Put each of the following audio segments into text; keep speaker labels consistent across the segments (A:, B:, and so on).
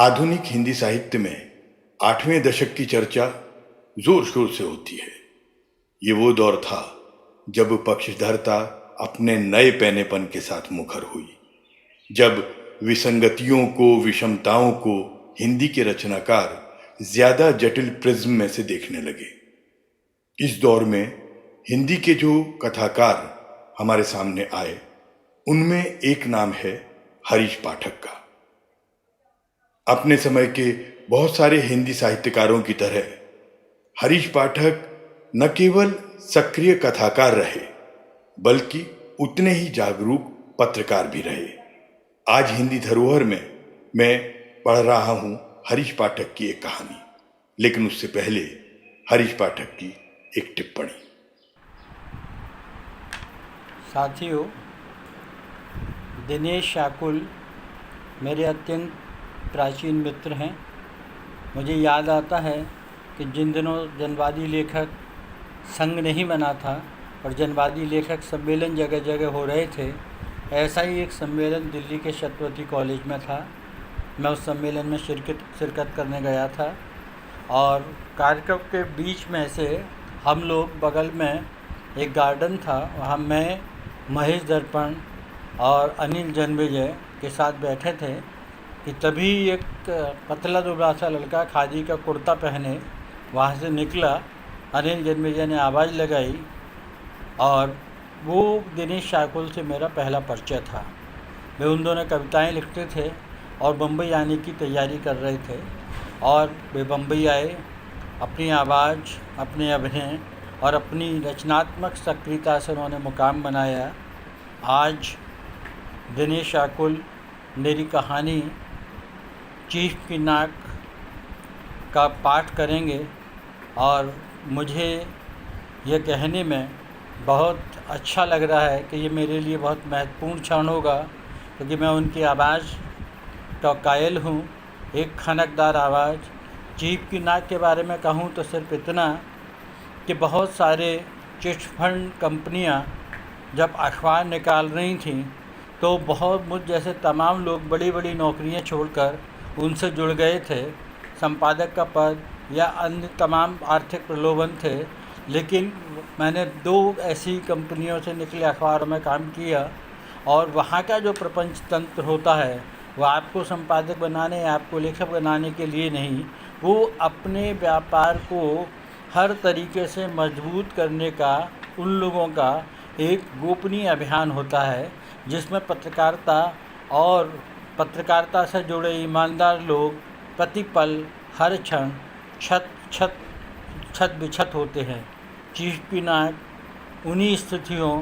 A: आधुनिक हिंदी साहित्य में 8वें दशक की चर्चा जोर शोर से होती है। ये वो दौर था जब पक्षधरता अपने नए पैनेपन के साथ मुखर हुई, जब विसंगतियों को, विषमताओं को हिंदी के रचनाकार ज्यादा जटिल प्रिज्म में से देखने लगे। इस दौर में हिंदी के जो कथाकार हमारे सामने आए, उनमें एक नाम है हरीश पाठक का। अपने समय के बहुत सारे हिंदी साहित्यकारों की तरह हरीश पाठक न केवल सक्रिय कथाकार रहे, बल्कि उतने ही जागरूक पत्रकार भी रहे। आज हिंदी धरोहर में मैं पढ़ रहा हूं हरीश पाठक की एक कहानी, लेकिन उससे पहले हरीश पाठक की एक टिप्पणी।
B: साथियों, दिनेश शाकुल मेरे अत्यंत प्राचीन मित्र हैं। मुझे याद आता है कि जिन दिनों जनवादी लेखक संघ नहीं बना था और जनवादी लेखक सम्मेलन जगह जगह हो रहे थे, ऐसा ही एक सम्मेलन दिल्ली के शतवती कॉलेज में था। मैं उस सम्मेलन में शिरकत करने गया था और कार्यक्रम के बीच में से हम लोग, बगल में एक गार्डन था, वहाँ मैं, महेश दर्पण और अनिल जन्मेजय के साथ बैठे थे कि तभी एक पतला दुबला सा लड़का खादी का कुर्ता पहने वहाँ से निकला। अनिल जन्मेजय ने आवाज़ लगाई और वो दिनेश शाकुल से मेरा पहला परिचय था। वे उन दोनों कविताएं लिखते थे और बम्बई आने की तैयारी कर रहे थे और वे बम्बई आए। अपनी आवाज़, अपने अभिनय और अपनी रचनात्मक सक्रियता से उन्होंने मुकाम बनाया। आज दिनेश शाकुल मेरी कहानी चीफ की नाक का पाठ करेंगे और मुझे यह कहने में बहुत अच्छा लग रहा है कि ये मेरे लिए बहुत महत्वपूर्ण क्षण होगा, क्योंकि मैं उनकी आवाज़ का कायल हूँ। एक खनकदार आवाज़। चीफ की नाक के बारे में कहूँ तो सिर्फ इतना कि बहुत सारे चिट फंड कंपनियाँ जब अखबार निकाल रही थीं तो बहुत मुझ जैसे तमाम लोग बड़ी बड़ी नौकरियां छोड़कर उनसे जुड़ गए थे। संपादक का पद या अन्य तमाम आर्थिक प्रलोभन थे, लेकिन मैंने 2 ऐसी कंपनियों से निकले अखबारों में काम किया और वहाँ का जो प्रपंच तंत्र होता है वो आपको संपादक बनाने, आपको लेखक बनाने के लिए नहीं, वो अपने व्यापार को हर तरीके से मजबूत करने का उन लोगों का एक गोपनीय अभियान होता है, जिसमें पत्रकारिता और पत्रकारिता से जुड़े ईमानदार लोग प्रतिपल हर क्षण छत बिछत होते हैं। चीफ की नाक उन्हीं स्थितियों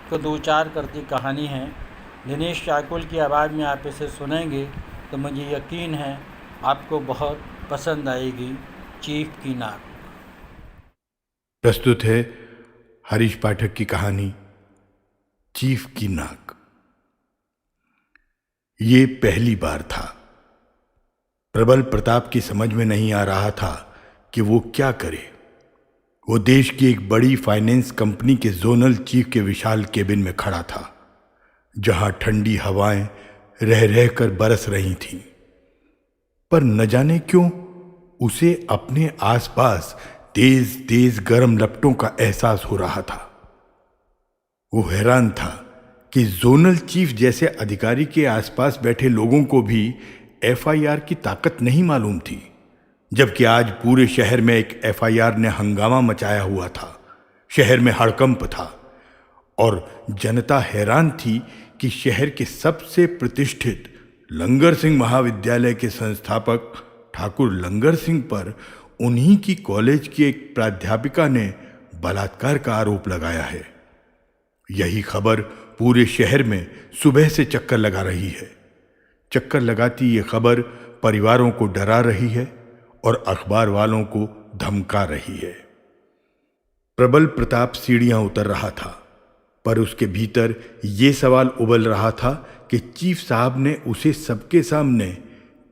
B: को दो चार करती कहानी है। दिनेश शाकुल की आवाज़ में आप इसे सुनेंगे तो मुझे यकीन है आपको बहुत पसंद आएगी। चीफ की नाक।
A: प्रस्तुत है हरीश पाठक की कहानी चीफ की नाक। ये पहली बार था। प्रबल प्रताप की समझ में नहीं आ रहा था कि वो क्या करे। वो देश की एक बड़ी फाइनेंस कंपनी के जोनल चीफ के विशाल केबिन में खड़ा था, जहां ठंडी हवाएं रह रह कर बरस रही थीं। पर न जाने क्यों उसे अपने आसपास तेज तेज गर्म लपटों का एहसास हो रहा था। वो हैरान था कि जोनल चीफ जैसे अधिकारी के आसपास बैठे लोगों को भी एफआईआर की ताकत नहीं मालूम थी, जबकि आज पूरे शहर में एक एफआईआर ने हंगामा मचाया हुआ था। शहर में हड़कंप था और जनता हैरान थी कि शहर के सबसे प्रतिष्ठित लंगर सिंह महाविद्यालय के संस्थापक ठाकुर लंगर सिंह पर उन्हीं की कॉलेज की एक प्राध्यापिका ने बलात्कार का आरोप लगाया है। यही खबर पूरे शहर में सुबह से चक्कर लगा रही है। चक्कर लगाती ये खबर परिवारों को डरा रही है और अखबार वालों को धमका रही है। प्रबल प्रताप सीढ़ियां उतर रहा था, पर उसके भीतर ये सवाल उबल रहा था कि चीफ साहब ने उसे सबके सामने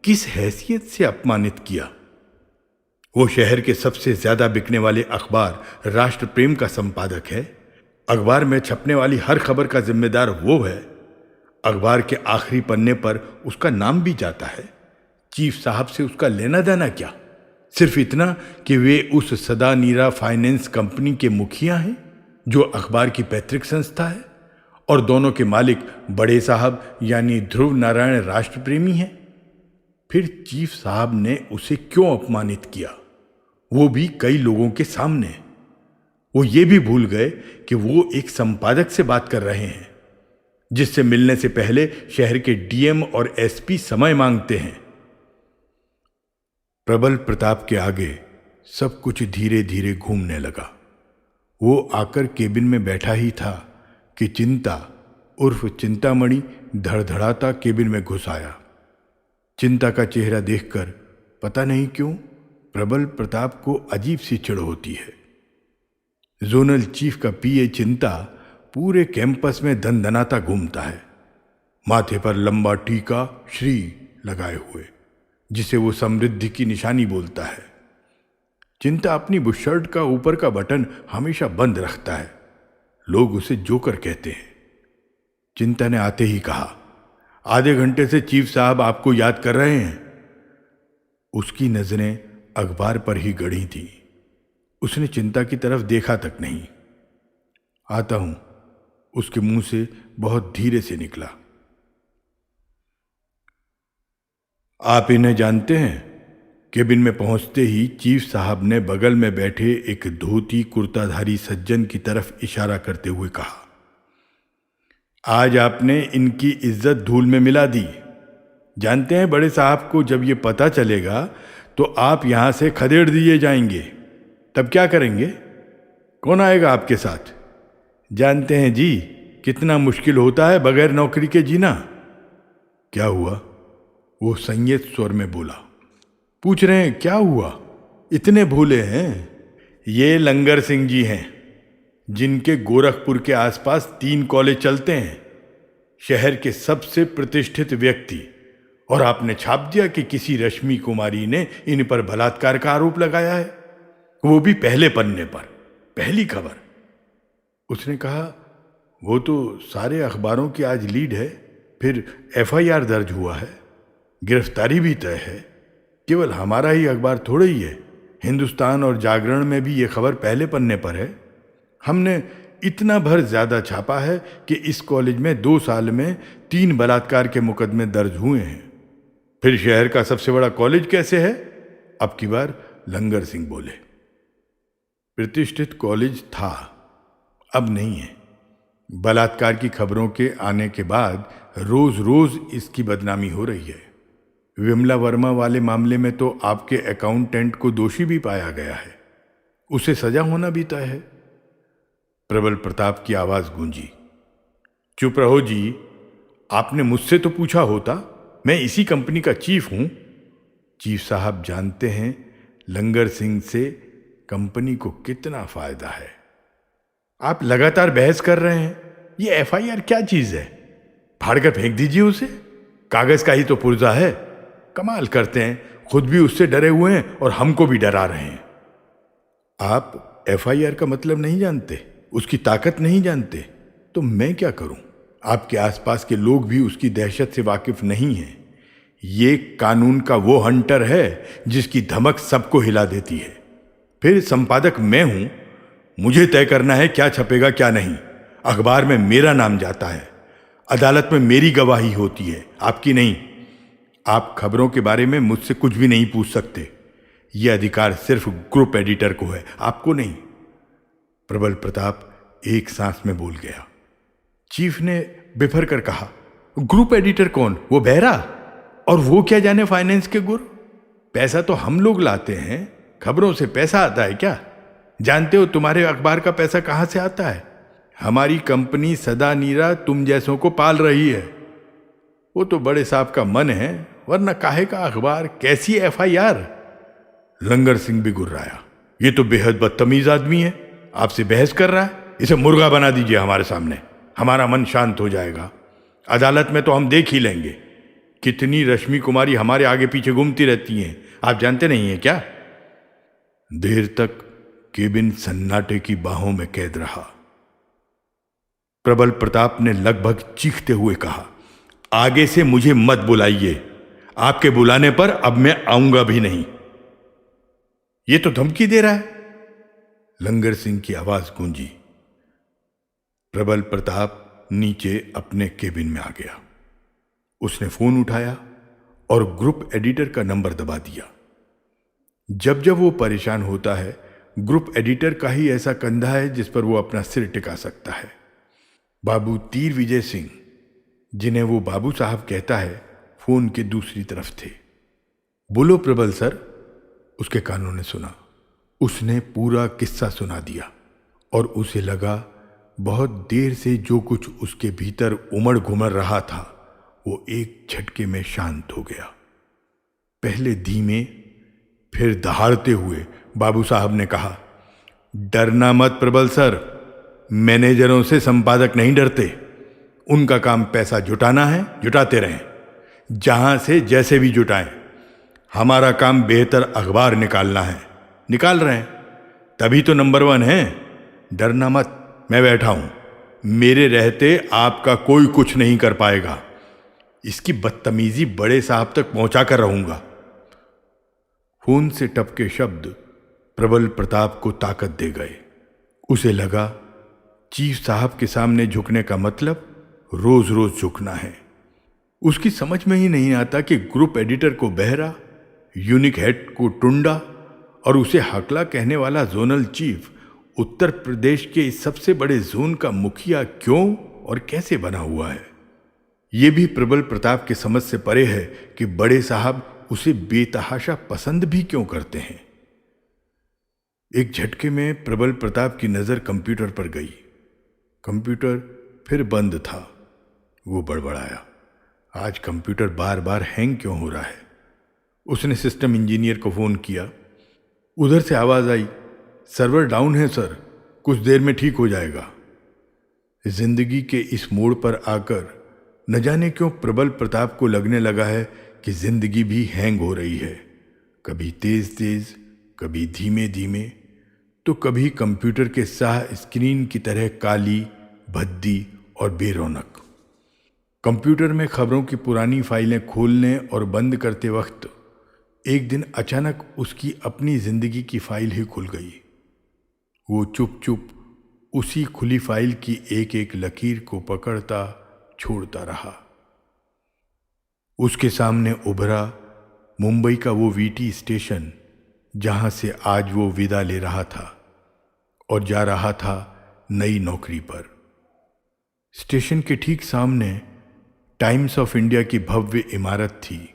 A: किस हैसियत से अपमानित किया। वो शहर के सबसे ज्यादा बिकने वाले अखबार राष्ट्र प्रेम का संपादक है। अखबार में छपने वाली हर खबर का जिम्मेदार वो है। अखबार के आखिरी पन्ने पर उसका नाम भी जाता है। चीफ साहब से उसका लेना देना क्या? सिर्फ इतना कि वे उस सदा नीरा फाइनेंस कंपनी के मुखिया हैं जो अखबार की पैतृक संस्था है, और दोनों के मालिक बड़े साहब यानी ध्रुव नारायण राष्ट्रप्रेमी हैं। फिर चीफ साहब ने उसे क्यों अपमानित किया, वो भी कई लोगों के सामने? वो ये भी भूल गए कि वो एक संपादक से बात कर रहे हैं जिससे मिलने से पहले शहर के डीएम और एसपी समय मांगते हैं। प्रबल प्रताप के आगे सब कुछ धीरे धीरे घूमने लगा। वो आकर केबिन में बैठा ही था कि चिंता उर्फ चिंतामणि धड़धड़ाता केबिन में घुस आया। चिंता का चेहरा देखकर पता नहीं क्यों प्रबल प्रताप को अजीब सी चिढ़ होती है। जोनल चीफ का पीए चिंता पूरे कैंपस में दनदनाता घूमता है, माथे पर लंबा टीका श्री लगाए हुए, जिसे वो समृद्धि की निशानी बोलता है। चिंता अपनी बुशर्ट का ऊपर का बटन हमेशा बंद रखता है। लोग उसे जोकर कहते हैं। चिंता ने आते ही कहा, आधे घंटे से चीफ साहब आपको याद कर रहे हैं। उसकी नजरें अखबार पर ही गड़ी थी। उसने चिंता की तरफ देखा तक नहीं। आता हूं, उसके मुंह से बहुत धीरे से निकला। आप इन्हें जानते हैं? केबिन में पहुंचते ही चीफ साहब ने बगल में बैठे एक धोती कुर्ताधारी सज्जन की तरफ इशारा करते हुए कहा, आज आपने इनकी इज्जत धूल में मिला दी। जानते हैं बड़े साहब को जब ये पता चलेगा तो आप यहां से खदेड़ दिए जाएंगे। तब क्या करेंगे? कौन आएगा आपके साथ? जानते हैं जी कितना मुश्किल होता है बगैर नौकरी के जीना। क्या हुआ? वो संयत स्वर में बोला। पूछ रहे हैं क्या हुआ? इतने भूले हैं? ये लंगर सिंह जी हैं जिनके गोरखपुर के आसपास 3 कॉलेज चलते हैं, शहर के सबसे प्रतिष्ठित व्यक्ति। और आपने छाप दिया कि किसी रश्मि कुमारी ने इन पर बलात्कार का आरोप लगाया है, वो भी पहले पन्ने पर, पहली खबर। उसने कहा, वो तो सारे अखबारों की आज लीड है, फिर एफआईआर दर्ज हुआ है, गिरफ्तारी भी तय है। केवल हमारा ही अखबार थोड़ा ही है, हिंदुस्तान और जागरण में भी ये खबर पहले पन्ने पर है। हमने इतना भर ज्यादा छापा है कि इस कॉलेज में 2 साल में 3 बलात्कार के मुकदमे दर्ज हुए हैं। फिर शहर का सबसे बड़ा कॉलेज कैसे है? अब की बार लंगर सिंह बोले। प्रतिष्ठित कॉलेज था, अब नहीं है। बलात्कार की खबरों के आने के बाद रोज रोज इसकी बदनामी हो रही है। विमला वर्मा वाले मामले में तो आपके अकाउंटेंट को दोषी भी पाया गया है, उसे सजा होना भी तय है। प्रबल प्रताप की आवाज गूंजी। चुप रहो जी, आपने मुझसे तो पूछा होता, मैं इसी कंपनी का चीफ हूं। चीफ साहब जानते हैं लंगर सिंह से कंपनी को कितना फायदा है। आप लगातार बहस कर रहे हैं। ये एफआईआर क्या चीज है? फाड़कर फेंक दीजिए उसे, कागज का ही तो पुर्जा है। कमाल करते हैं, खुद भी उससे डरे हुए हैं और हमको भी डरा रहे हैं। आप एफआईआर का मतलब नहीं जानते, उसकी ताकत नहीं जानते, तो मैं क्या करूं? आपके आसपास के लोग भी उसकी दहशत से वाकिफ नहीं हैं। ये कानून का वो हंटर है जिसकी धमक सबको हिला देती है। फिर संपादक मैं हूं, मुझे तय करना है क्या छपेगा क्या नहीं। अखबार में मेरा नाम जाता है, अदालत में मेरी गवाही होती है, आपकी नहीं। आप खबरों के बारे में मुझसे कुछ भी नहीं पूछ सकते। यह अधिकार सिर्फ ग्रुप एडिटर को है, आपको नहीं। प्रबल प्रताप एक सांस में बोल गया। चीफ ने बिफर कर कहा, ग्रुप एडिटर कौन? वो बहरा? और वो क्या जाने फाइनेंस के गुर? पैसा तो हम लोग लाते हैं, खबरों से पैसा आता है क्या? जानते हो तुम्हारे अखबार का पैसा कहां से आता है? हमारी कंपनी सदा नीरा तुम जैसों को पाल रही है। वो तो बड़े साहब का मन है, वरना काहे का अखबार, कैसी एफआईआर? लंगर सिंह भी गुर्राया। ये तो बेहद बदतमीज आदमी है, आपसे बहस कर रहा है। इसे मुर्गा बना दीजिए हमारे सामने, हमारा मन शांत हो जाएगा। अदालत में तो हम देख ही लेंगे कितनी रश्मि कुमारी हमारे आगे पीछे घूमती रहती हैं, आप जानते नहीं हैं क्या? देर तक केबिन सन्नाटे की बाहों में कैद रहा। प्रबल प्रताप ने लगभग चीखते हुए कहा, आगे से मुझे मत बुलाइए। आपके बुलाने पर अब मैं आऊंगा भी नहीं। ये तो धमकी दे रहा है। लंगर सिंह की आवाज गूंजी। प्रबल प्रताप नीचे अपने केबिन में आ गया। उसने फोन उठाया और ग्रुप एडिटर का नंबर दबा दिया। जब जब वो परेशान होता है, ग्रुप एडिटर का ही ऐसा कंधा है जिस पर वो अपना सिर टिका सकता है। बाबू तीर विजय सिंह, जिन्हें वो बाबू साहब कहता है, फोन के दूसरी तरफ थे। बोलो प्रबल सर, उसके कानों ने सुना। उसने पूरा किस्सा सुना दिया और उसे लगा बहुत देर से जो कुछ उसके भीतर उमड़ घुमड़ रहा था वो एक झटके में शांत हो गया। पहले धीमे फिर दहाड़ते हुए बाबू साहब ने कहा, डरना मत प्रबल सर, मैनेजरों से संपादक नहीं डरते। उनका काम पैसा जुटाना है, जुटाते रहें, जहां से जैसे भी जुटाएं। हमारा काम बेहतर अखबार निकालना है, निकाल रहे हैं, तभी तो नंबर 1 है। डरना मत, मैं बैठा हूं, मेरे रहते आपका कोई कुछ नहीं कर पाएगा। इसकी बदतमीजी बड़े साहब तक पहुंचा कर रहूंगा। फोन से टपके शब्द प्रबल प्रताप को ताकत दे गए। उसे लगा चीफ साहब के सामने झुकने का मतलब रोज रोज झुकना है। उसकी समझ में ही नहीं आता कि ग्रुप एडिटर को बहरा, यूनिक हेड को टुंडा और उसे हकला कहने वाला जोनल चीफ उत्तर प्रदेश के इस सबसे बड़े जोन का मुखिया क्यों और कैसे बना हुआ है। यह भी प्रबल प्रताप के समझ से परे है कि बड़े साहब उसे बेतहाशा पसंद भी क्यों करते हैं। एक झटके में प्रबल प्रताप की नजर कंप्यूटर पर गई। कंप्यूटर फिर बंद था। वो बड़बड़ाया, आज कंप्यूटर बार बार हैंग क्यों हो रहा है। उसने सिस्टम इंजीनियर को फोन किया। उधर से आवाज आई, सर्वर डाउन है सर, कुछ देर में ठीक हो जाएगा। जिंदगी के इस मोड़ पर आकर न जाने क्यों प्रबल प्रताप को लगने लगा है कि जिंदगी भी हैंग हो रही है, कभी तेज तेज, कभी धीमे धीमे, तो कभी कंप्यूटर के साह स्क्रीन की तरह काली, भद्दी और बेरौनक। कंप्यूटर में खबरों की पुरानी फाइलें खोलने और बंद करते वक्त एक दिन अचानक उसकी अपनी जिंदगी की फाइल ही खुल गई। वो चुप चुप उसी खुली फाइल की एक एक लकीर को पकड़ता छोड़ता रहा। उसके सामने उभरा मुंबई का वो वीटी स्टेशन, जहां से आज वो विदा ले रहा था और जा रहा था नई नौकरी पर। स्टेशन के ठीक सामने टाइम्स ऑफ इंडिया की भव्य इमारत थी,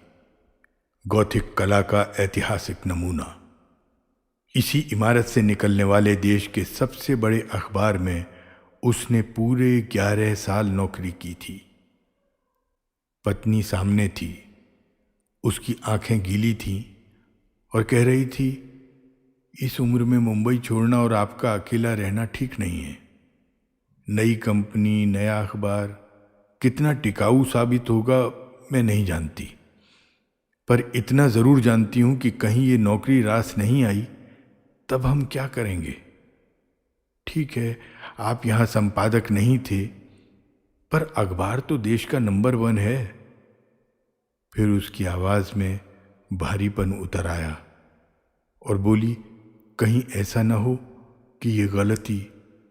A: गौथिक कला का ऐतिहासिक नमूना। इसी इमारत से निकलने वाले देश के सबसे बड़े अखबार में उसने पूरे 11 साल नौकरी की थी। पत्नी सामने थी, उसकी आंखें गीली थीं और कह रही थी, इस उम्र में मुंबई छोड़ना और आपका अकेला रहना ठीक नहीं है। नई कंपनी, नया अखबार कितना टिकाऊ साबित होगा मैं नहीं जानती, पर इतना ज़रूर जानती हूं कि कहीं ये नौकरी रास नहीं आई तब हम क्या करेंगे। ठीक है, आप यहाँ संपादक नहीं थे, पर अखबार तो देश का नंबर 1 है। फिर उसकी आवाज़ में भारीपन उतर आया और बोली, कहीं ऐसा न हो कि ये गलती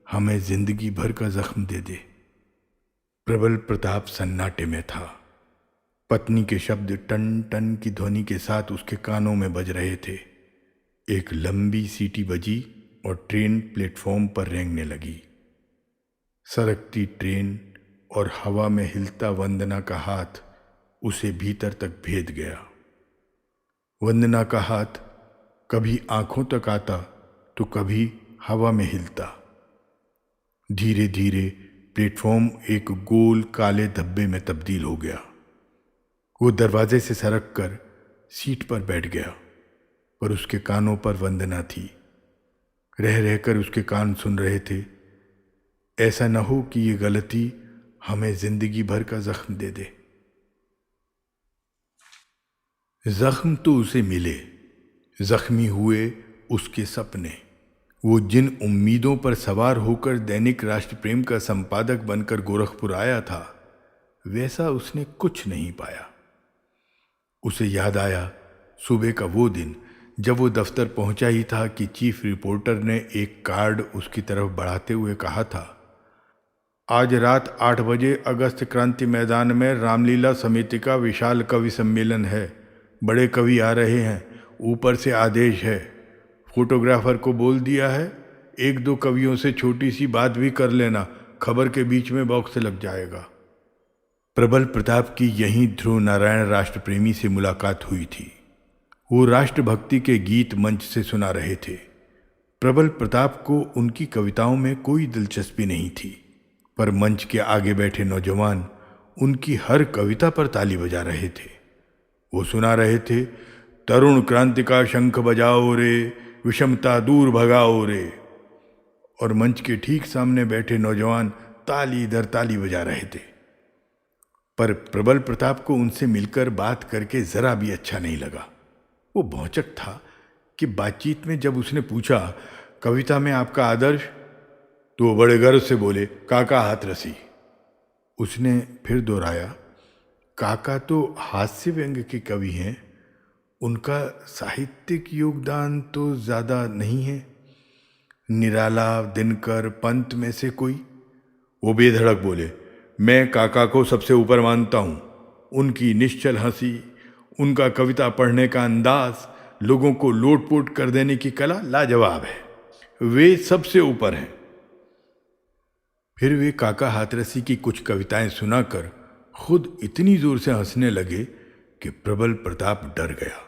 A: हमें जिंदगी भर का जख्म दे दे। प्रबल प्रताप सन्नाटे में था। पत्नी के शब्द टन टन की ध्वनि के साथ उसके कानों में बज रहे थे। एक लंबी सीटी बजी और ट्रेन प्लेटफॉर्म पर रेंगने लगी। सरकती ट्रेन और हवा में हिलता वंदना का हाथ उसे भीतर तक भेद गया। वंदना का हाथ कभी आंखों तक आता तो कभी हवा में हिलता। धीरे धीरे प्लेटफॉर्म एक गोल काले धब्बे में तब्दील हो गया। वो दरवाजे से सरक कर सीट पर बैठ गया, पर उसके कानों पर वंदना थी। रह रहकर उसके कान सुन रहे थे, ऐसा न हो कि ये गलती हमें जिंदगी भर का जख्म दे दे। जख्म तो उसे मिले, जख्मी हुए उसके सपने। वो जिन उम्मीदों पर सवार होकर दैनिक राष्ट्रप्रेम का संपादक बनकर गोरखपुर आया था, वैसा उसने कुछ नहीं पाया। उसे याद आया सुबह का वो दिन जब वो दफ्तर पहुंचा ही था कि चीफ रिपोर्टर ने एक कार्ड उसकी तरफ बढ़ाते हुए कहा था, आज रात 8 बजे अगस्त क्रांति मैदान में रामलीला समिति का विशाल कवि सम्मेलन है। बड़े कवि आ रहे हैं, ऊपर से आदेश है। फोटोग्राफर को बोल दिया है, 1-2 कवियों से छोटी सी बात भी कर लेना, खबर के बीच में बॉक्स लग जाएगा। प्रबल प्रताप की यहीं ध्रुव नारायण राष्ट्रप्रेमी से मुलाकात हुई थी। वो राष्ट्रभक्ति के गीत मंच से सुना रहे थे। प्रबल प्रताप को उनकी कविताओं में कोई दिलचस्पी नहीं थी, पर मंच के आगे बैठे नौजवान उनकी हर कविता पर ताली बजा रहे थे। वो सुना रहे थे, तरुण क्रांति का शंख बजाओ रे, विषमता दूर भगाओ रे। और मंच के ठीक सामने बैठे नौजवान ताली दर ताली बजा रहे थे। पर प्रबल प्रताप को उनसे मिलकर बात करके जरा भी अच्छा नहीं लगा। वो भौचक था कि बातचीत में जब उसने पूछा, कविता में आपका आदर्श, तो वो बड़े गर्व से बोले, काका हाथरसी। उसने फिर दोहराया, काका तो हास्य व्यंग के कवि हैं, उनका साहित्यिक योगदान तो ज़्यादा नहीं है। निराला, दिनकर, पंत में से कोई? वो बेधड़क बोले, मैं काका को सबसे ऊपर मानता हूँ। उनकी निश्चल हंसी, उनका कविता पढ़ने का अंदाज, लोगों को लोटपोट कर देने की कला लाजवाब है। वे सबसे ऊपर हैं। फिर वे काका हाथरसी की कुछ कविताएं सुनाकर खुद इतनी जोर से हंसने लगे कि प्रबल प्रताप डर गया।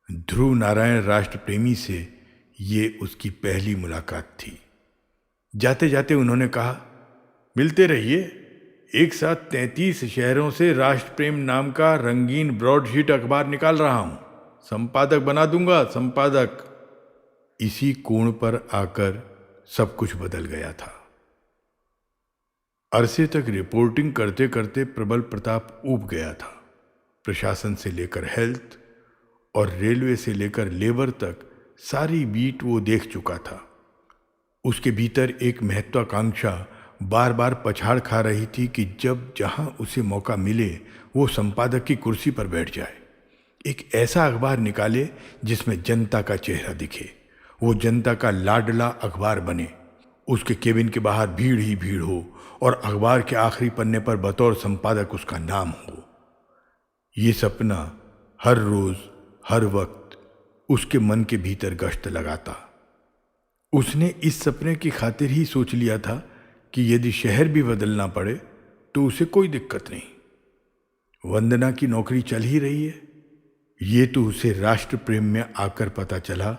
A: ध्रुव नारायण राष्ट्रप्रेमी से ये उसकी पहली मुलाकात थी। जाते जाते उन्होंने कहा, मिलते रहिए, एक साथ 33 शहरों से राष्ट्रप्रेम नाम का रंगीन ब्रॉडशीट अखबार निकाल रहा हूं, संपादक बना दूंगा, संपादक। इसी कोण पर आकर सब कुछ बदल गया था। अरसे तक रिपोर्टिंग करते करते प्रबल प्रताप ऊब गया था। प्रशासन से लेकर हेल्थ और रेलवे से लेकर लेबर तक सारी बीट वो देख चुका था। उसके भीतर एक महत्वाकांक्षा बार बार पछाड़ खा रही थी कि जब जहां उसे मौका मिले वो संपादक की कुर्सी पर बैठ जाए, एक ऐसा अखबार निकाले जिसमें जनता का चेहरा दिखे, वो जनता का लाडला अखबार बने, उसके केबिन के बाहर भीड़ ही भीड़ हो और अखबार के आखिरी पन्ने पर बतौर संपादक उसका नाम हो। ये सपना हर रोज हर वक्त उसके मन के भीतर गश्त लगाता। उसने इस सपने की खातिर ही सोच लिया था कि यदि शहर भी बदलना पड़े तो उसे कोई दिक्कत नहीं। वंदना की नौकरी चल ही रही है। ये तो उसे राष्ट्र प्रेम में आकर पता चला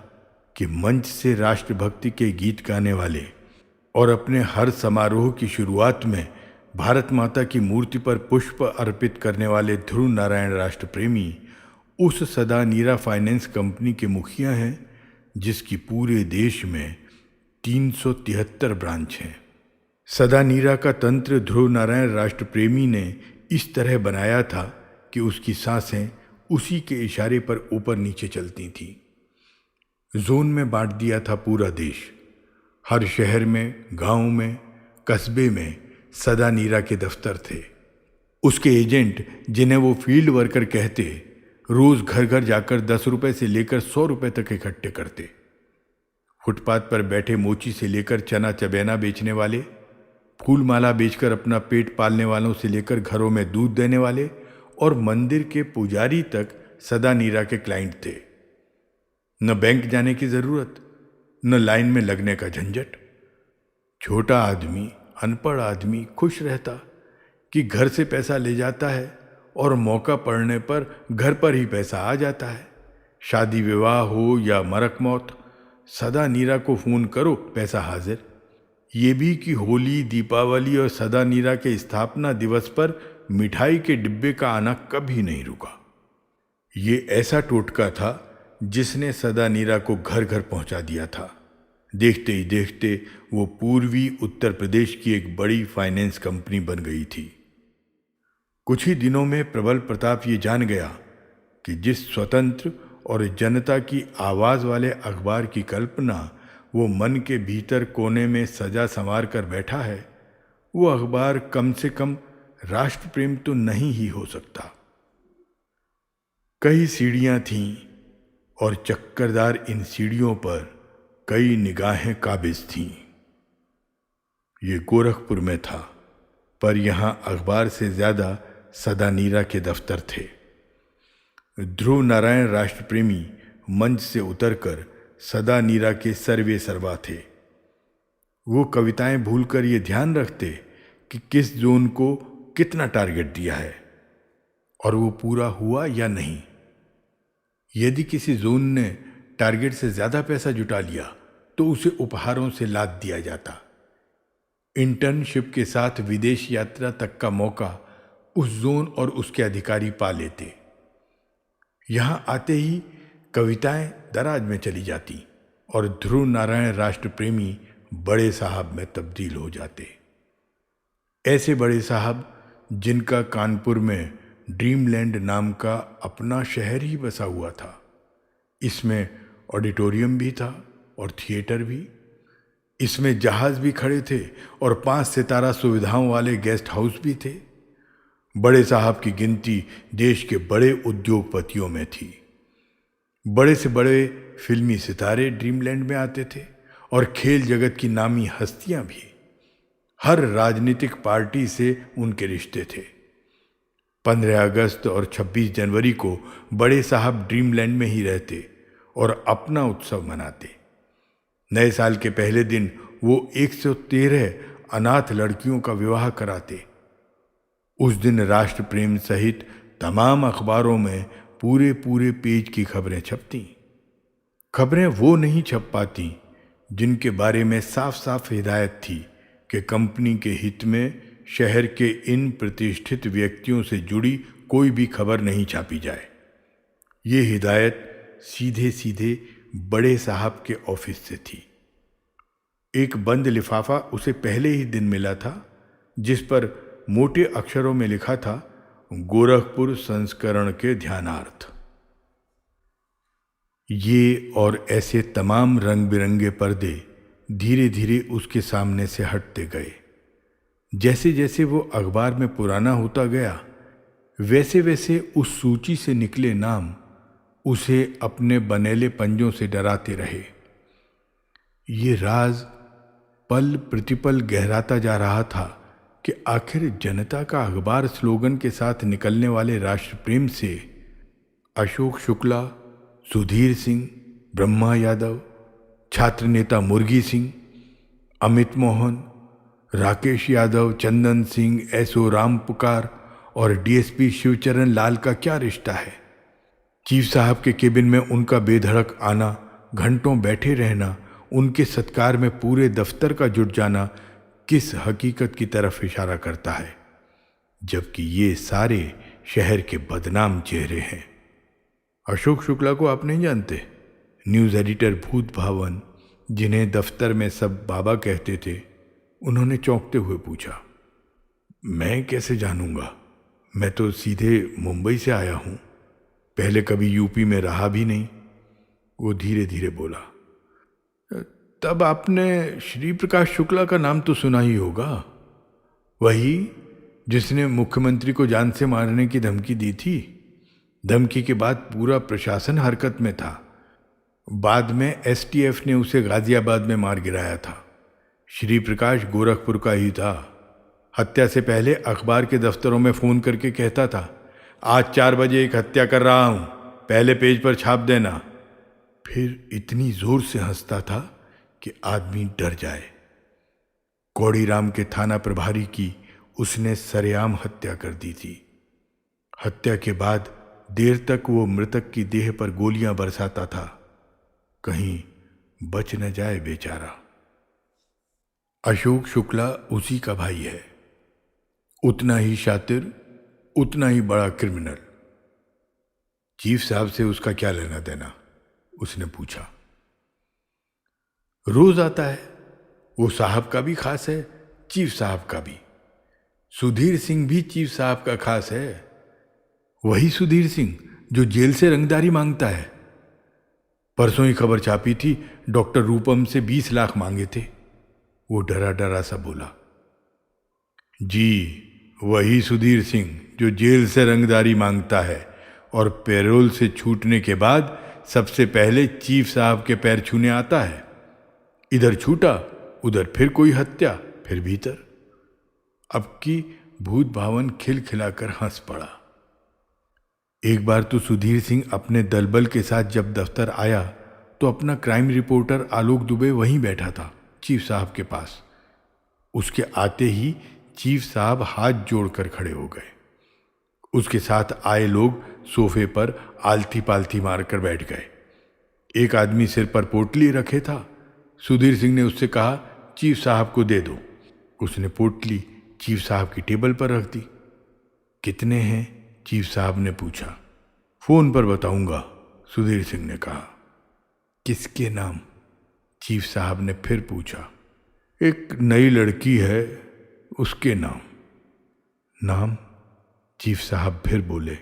A: कि मंच से राष्ट्रभक्ति के गीत गाने वाले और अपने हर समारोह की शुरुआत में भारत माता की मूर्ति पर पुष्प अर्पित करने वाले ध्रुव नारायण राष्ट्रप्रेमी उस सदा नीरा फाइनेंस कंपनी के मुखिया हैं जिसकी पूरे देश में 373 ब्रांच हैं। सदा नीरा का तंत्र ध्रुव नारायण राष्ट्रप्रेमी ने इस तरह बनाया था कि उसकी सांसें उसी के इशारे पर ऊपर नीचे चलती थीं। जोन में बांट दिया था पूरा देश। हर शहर में, गांव में, कस्बे में सदा नीरा के दफ्तर थे। उसके एजेंट, जिन्हें वो फील्ड वर्कर कहते, रोज घर घर जाकर 10 रुपए से लेकर 100 रुपए तक इकट्ठे करते। फुटपाथ पर बैठे मोची से लेकर चना चबेना बेचने वाले, फूल माला बेचकर अपना पेट पालने वालों से लेकर घरों में दूध देने वाले और मंदिर के पुजारी तक सदा नीरा के क्लाइंट थे। न बैंक जाने की जरूरत, न लाइन में लगने का झंझट। छोटा आदमी, अनपढ़ आदमी खुश रहता कि घर से पैसा ले जाता है और मौका पड़ने पर घर पर ही पैसा आ जाता है। शादी विवाह हो या मरक मौत, सदा नीरा को फोन करो, पैसा हाजिर। ये भी कि होली, दीपावली और सदा नीरा के स्थापना दिवस पर मिठाई के डिब्बे का आना कभी नहीं रुका। ये ऐसा टोटका था जिसने सदा नीरा को घर घर पहुंचा दिया था। देखते ही देखते वो पूर्वी उत्तर प्रदेश की एक बड़ी फाइनेंस कंपनी बन गई थी। कुछ ही दिनों में प्रबल प्रताप ये जान गया कि जिस स्वतंत्र और जनता की आवाज़ वाले अखबार की कल्पना वो मन के भीतर कोने में सजा संवार कर बैठा है, वो अखबार कम से कम राष्ट्र प्रेम तो नहीं ही हो सकता। कई सीढ़ियां थीं और चक्करदार इन सीढ़ियों पर कई निगाहें काबिज थीं। ये गोरखपुर में था, पर यहाँ अखबार से ज़्यादा सदानीरा के दफ्तर थे। ध्रुव नारायण राष्ट्रप्रेमी मंच से उतरकर सदानीरा के सर्वे सर्वा थे। वो कविताएं भूलकर ये ध्यान रखते कि किस जोन को कितना टारगेट दिया है और वो पूरा हुआ या नहीं। यदि किसी जोन ने टारगेट से ज़्यादा पैसा जुटा लिया तो उसे उपहारों से लाद दिया जाता। इंटर्नशिप के साथ विदेश यात्रा तक का मौका उस जोन और उसके अधिकारी पा लेते। यहाँ आते ही कविताएं दराज में चली जाती और ध्रुव नारायण राष्ट्रप्रेमी बड़े साहब में तब्दील हो जाते। ऐसे बड़े साहब जिनका कानपुर में ड्रीमलैंड नाम का अपना शहर ही बसा हुआ था। इसमें ऑडिटोरियम भी था और थिएटर भी। इसमें जहाज भी खड़े थे और 5 सितारा सुविधाओं वाले गेस्ट हाउस भी थे। बड़े साहब की गिनती देश के बड़े उद्योगपतियों में थी। बड़े से बड़े फिल्मी सितारे ड्रीमलैंड में आते थे और खेल जगत की नामी हस्तियां भी। हर राजनीतिक पार्टी से उनके रिश्ते थे। 15 अगस्त और 26 जनवरी को बड़े साहब ड्रीमलैंड में ही रहते और अपना उत्सव मनाते। नए साल के पहले दिन वो 113 अनाथ लड़कियों का विवाह कराते। उस दिन राष्ट्र प्रेम सहित तमाम अखबारों में पूरे पूरे पेज की खबरें छपती। खबरें वो नहीं छप पाती जिनके बारे में साफ साफ हिदायत थी कि कंपनी के हित में शहर के इन प्रतिष्ठित व्यक्तियों से जुड़ी कोई भी खबर नहीं छापी जाए। ये हिदायत सीधे सीधे बड़े साहब के ऑफिस से थी। एक बंद लिफाफा उसे पहले ही दिन मिला था, जिस पर मोटे अक्षरों में लिखा था, गोरखपुर संस्करण के ध्यानार्थ। ये और ऐसे तमाम रंग बिरंगे पर्दे धीरे धीरे उसके सामने से हटते गए। जैसे जैसे वो अखबार में पुराना होता गया, वैसे वैसे उस सूची से निकले नाम उसे अपने बनेले पंजों से डराते रहे। ये राज पल प्रतिपल गहराता जा रहा था कि आखिर जनता का अखबार स्लोगन के साथ निकलने वाले राष्ट्रप्रेम से अशोक शुक्ला, सुधीर सिंह, ब्रह्मा यादव, छात्र नेता मुर्गी सिंह, अमित मोहन, राकेश यादव, चंदन सिंह, एसओ राम पुकार और डीएसपी शिवचरण लाल का क्या रिश्ता है। चीफ साहब के केबिन में उनका बेधड़क आना, घंटों बैठे रहना, उनके सत्कार में पूरे दफ्तर का जुट जाना किस हकीकत की तरफ इशारा करता है, जबकि ये सारे शहर के बदनाम चेहरे हैं। अशोक शुक्ला को आप नहीं जानते? न्यूज़ एडिटर भूत भावन, जिन्हें दफ्तर में सब बाबा कहते थे, उन्होंने चौंकते हुए पूछा। मैं कैसे जानूंगा, मैं तो सीधे मुंबई से आया हूं, पहले कभी यूपी में रहा भी नहीं। वो धीरे धीरे बोला। तब आपने श्री प्रकाश शुक्ला का नाम तो सुना ही होगा, वही जिसने मुख्यमंत्री को जान से मारने की धमकी दी थी। धमकी के बाद पूरा प्रशासन हरकत में था। बाद में एसटीएफ ने उसे गाजियाबाद में मार गिराया था। श्री प्रकाश गोरखपुर का ही था। हत्या से पहले अखबार के दफ्तरों में फ़ोन करके कहता था, आज 4 बजे एक हत्या कर रहा हूँ, पहले पेज पर छाप देना। फिर इतनी जोर से हंसता था कि आदमी डर जाए। कौड़ीराम के थाना प्रभारी की उसने सरेआम हत्या कर दी थी। हत्या के बाद देर तक वो मृतक की देह पर गोलियां बरसाता था, कहीं बच न जाए बेचारा। अशोक शुक्ला उसी का भाई है, उतना ही शातिर, उतना ही बड़ा क्रिमिनल। चीफ साहब से उसका क्या लेना देना, उसने पूछा। रोज आता है, वो साहब का भी खास है, चीफ साहब का भी। सुधीर सिंह भी चीफ साहब का खास है, वही सुधीर सिंह जो जेल से रंगदारी मांगता है। परसों ही खबर छापी थी, डॉक्टर रूपम से 20 लाख मांगे थे। वो डरा डरा सा बोला। जी, वही सुधीर सिंह जो जेल से रंगदारी मांगता है और पैरोल से छूटने के बाद सबसे पहले चीफ साहब के पैर छूने आता है। इधर छूटा, उधर फिर कोई हत्या, फिर भीतर। अब की भूत भावन खिलखिलाकर हंस पड़ा। एक बार तो सुधीर सिंह अपने दलबल के साथ जब दफ्तर आया तो अपना क्राइम रिपोर्टर आलोक दुबे वहीं बैठा था, चीफ साहब के पास। उसके आते ही चीफ साहब हाथ जोड़कर खड़े हो गए। उसके साथ आए लोग सोफे पर आलती पालती मारकर बैठ गए। एक आदमी सिर पर पोटली रखे था। सुधीर सिंह ने उससे कहा, चीफ साहब को दे दो। उसने पोटली चीफ साहब की टेबल पर रख दी। कितने हैं? चीफ साहब ने पूछा। फोन पर बताऊंगा, सुधीर सिंह ने कहा। किसके नाम? चीफ साहब ने फिर पूछा। एक नई लड़की है, उसके नाम। नाम? चीफ साहब फिर बोले।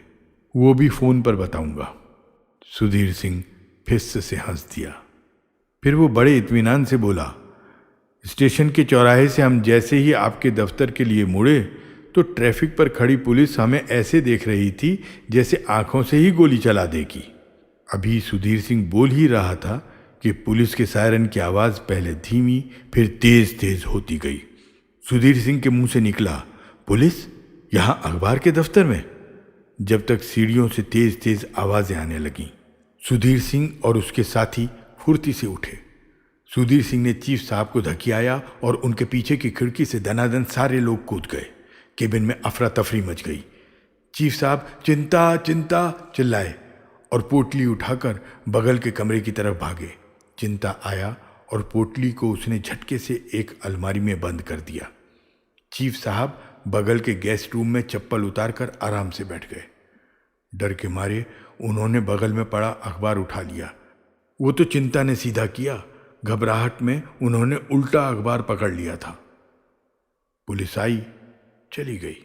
A: वो भी फोन पर बताऊंगा। सुधीर सिंह फिर से हंस दिया। फिर वो बड़े इत्मीनान से बोला, स्टेशन के चौराहे से हम जैसे ही आपके दफ्तर के लिए मुड़े तो ट्रैफिक पर खड़ी पुलिस हमें ऐसे देख रही थी जैसे आंखों से ही गोली चला देगी। अभी सुधीर सिंह बोल ही रहा था कि पुलिस के सायरन की आवाज़ पहले धीमी फिर तेज तेज होती गई। सुधीर सिंह के मुंह से निकला, पुलिस? यहाँ अखबार के दफ्तर में? जब तक सीढ़ियों से तेज तेज आवाज़ें आने लगीं। सुधीर सिंह और उसके साथी फुर्ती से उठे। सुधीर सिंह ने चीफ साहब को धकियाया और उनके पीछे की खिड़की से दनादन सारे लोग कूद गए। केबिन में अफरा तफरी मच गई। चीफ साहब चिंता चिंता चिल्लाए और पोटली उठाकर बगल के कमरे की तरफ भागे। चिंता आया और पोटली को उसने झटके से एक अलमारी में बंद कर दिया। चीफ साहब बगल के गेस्ट रूम में चप्पल उतारकर आराम से बैठ गए। डर के मारे उन्होंने बगल में पड़ा अखबार उठा लिया। वो तो चिंता ने सीधा किया, घबराहट में उन्होंने उल्टा अखबार पकड़ लिया था। पुलिस आई, चली गई।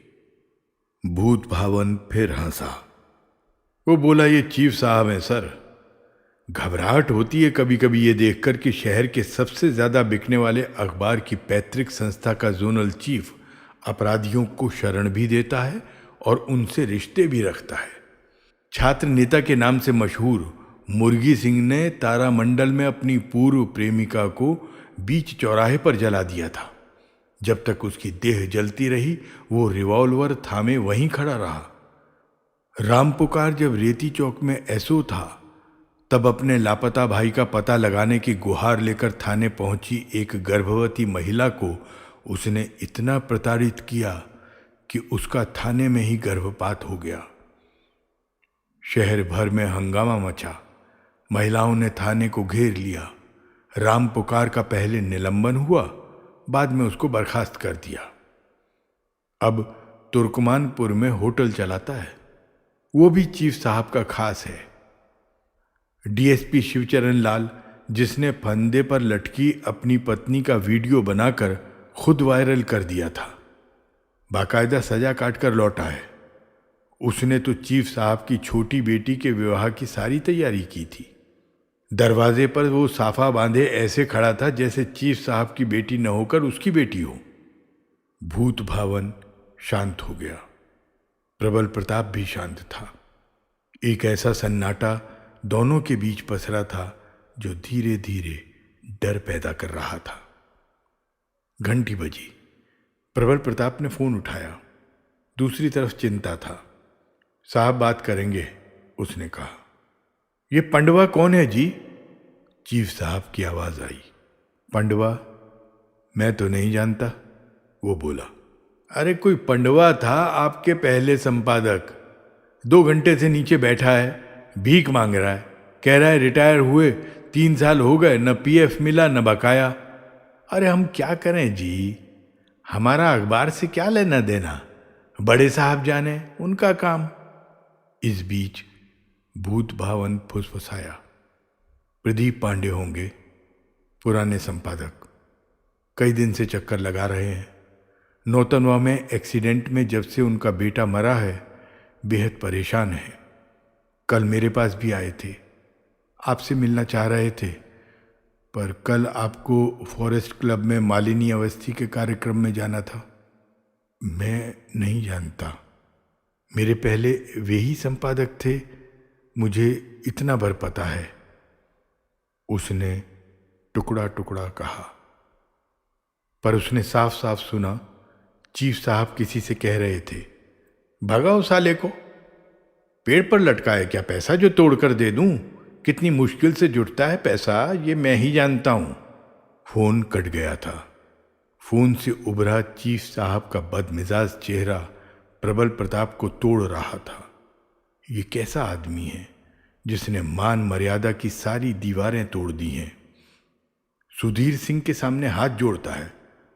A: भूत भावन फिर हंसा। वो बोला, ये चीफ साहब हैं सर। घबराहट होती है कभी कभी ये देखकर कि शहर के सबसे ज्यादा बिकने वाले अखबार की पैतृक संस्था का जोनल चीफ अपराधियों को शरण भी देता है और उनसे रिश्ते भी रखता है। छात्र नेता के नाम से मशहूर मुर्गी सिंह ने तारामंडल में अपनी पूर्व प्रेमिका को बीच चौराहे पर जला दिया था। जब तक उसकी देह जलती रही वो रिवॉल्वर थामे वहीं खड़ा रहा। राम पुकार जब रेती चौक में एसओ था तब अपने लापता भाई का पता लगाने की गुहार लेकर थाने पहुंची एक गर्भवती महिला को उसने इतना प्रताड़ित किया कि उसका थाने में ही गर्भपात हो गया। शहर भर में हंगामा मचा। महिलाओं ने थाने को घेर लिया। राम पुकार का पहले निलंबन हुआ, बाद में उसको बर्खास्त कर दिया। अब तुर्कमानपुर में होटल चलाता है। वो भी चीफ साहब का खास है। डीएसपी शिवचरण लाल, जिसने फंदे पर लटकी अपनी पत्नी का वीडियो बनाकर खुद वायरल कर दिया था, बाकायदा सजा काटकर लौटा है। उसने तो चीफ साहब की छोटी बेटी के विवाह की सारी तैयारी की थी। दरवाजे पर वो साफा बांधे ऐसे खड़ा था जैसे चीफ साहब की बेटी न होकर उसकी बेटी हो। भूत भावन शांत हो गया। प्रबल प्रताप भी शांत था। एक ऐसा सन्नाटा दोनों के बीच पसरा था जो धीरे धीरे डर पैदा कर रहा था। घंटी बजी। प्रबल प्रताप ने फोन उठाया। दूसरी तरफ चिंता था। साहब बात करेंगे, उसने कहा। ये पंडवा कौन है जी? चीफ साहब की आवाज आई। पंडवा? मैं तो नहीं जानता, वो बोला। अरे कोई पंडवा था आपके पहले संपादक, 2 घंटे से नीचे बैठा है, भीख मांग रहा है, कह रहा है रिटायर हुए 3 साल हो गए, न पीएफ मिला न बकाया। अरे हम क्या करें जी, हमारा अखबार से क्या लेना देना, बड़े साहब जाने, उनका काम। इस बीच भूत भावन फुसफुसाया। प्रदीप पांडे होंगे, पुराने संपादक, कई दिन से चक्कर लगा रहे हैं। नौतनवा में एक्सीडेंट में जब से उनका बेटा मरा है बेहद परेशान है। कल मेरे पास भी आए थे, आपसे मिलना चाह रहे थे, पर कल आपको फॉरेस्ट क्लब में मालिनी अवस्थी के कार्यक्रम में जाना था। मैं नहीं जानता, मेरे पहले वे ही संपादक थे मुझे इतना भर पता है, उसने टुकड़ा टुकड़ा कहा। पर उसने साफ साफ सुना चीफ साहब किसी से कह रहे थे, भगाओ साले को, पेड़ पर लटका है क्या पैसा जो तोड़ कर दे दूं? कितनी मुश्किल से जुटता है पैसा, ये मैं ही जानता हूं। फोन कट गया था। फोन से उभरा चीफ साहब का बदमिजाज चेहरा प्रबल प्रताप को तोड़ रहा था। ये कैसा आदमी है जिसने मान मर्यादा की सारी दीवारें तोड़ दी हैं। सुधीर सिंह के सामने हाथ जोड़ता है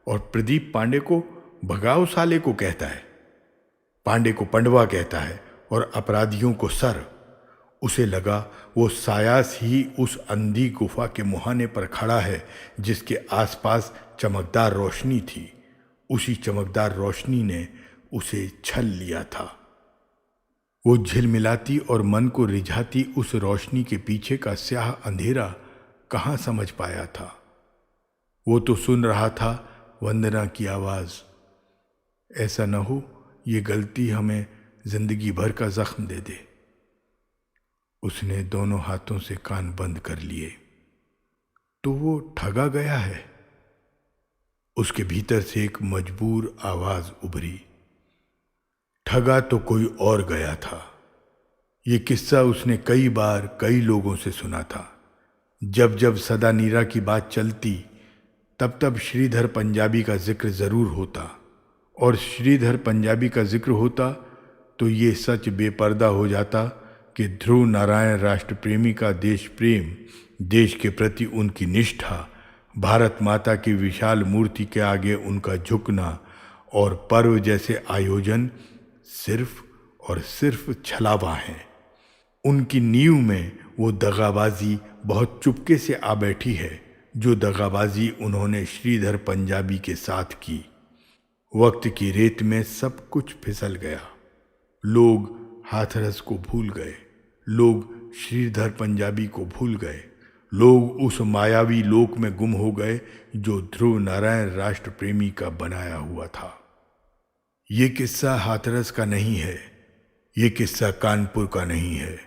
A: और प्रदीप पांडे को भगाओ साले को कहता है। पांडे को पंडवा कहता है और अपराधियों को सर। उसे लगा वो सायास ही उस अंधी गुफा के मुहाने पर खड़ा है जिसके आसपास चमकदार रोशनी थी। उसी चमकदार रोशनी ने उसे छल लिया था। वो झिलमिलाती और मन को रिझाती उस रोशनी के पीछे का स्याह अंधेरा कहाँ समझ पाया था। वो तो सुन रहा था वंदना की आवाज, ऐसा न हो ये गलती हमें जिंदगी भर का जख्म दे दे। उसने दोनों हाथों से कान बंद कर लिए। तो वो ठगा गया है। उसके भीतर से एक मजबूर आवाज उभरी, ठगा तो कोई और गया था। ये किस्सा उसने कई बार कई लोगों से सुना था। जब जब सदा नीरा की बात चलती तब तब श्रीधर पंजाबी का जिक्र जरूर होता, और श्रीधर पंजाबी का जिक्र होता तो ये सच बेपर्दा हो जाता कि ध्रुव नारायण राष्ट्र प्रेमी का देश प्रेम, देश के प्रति उनकी निष्ठा, भारत माता की विशाल मूर्ति के आगे उनका झुकना और पर्व जैसे आयोजन सिर्फ और सिर्फ छलावा हैं। उनकी नींव में वो दगाबाजी बहुत चुपके से आ बैठी है जो दगाबाजी उन्होंने श्रीधर पंजाबी के साथ की। वक्त की रेत में सब कुछ फिसल गया। लोग हाथरस को भूल गए, लोग श्रीधर पंजाबी को भूल गए, लोग उस मायावी लोक में गुम हो गए जो ध्रुव नारायण राष्ट्र प्रेमी का बनाया हुआ था। ये किस्सा हाथरस का नहीं है, ये किस्सा कानपुर का नहीं है,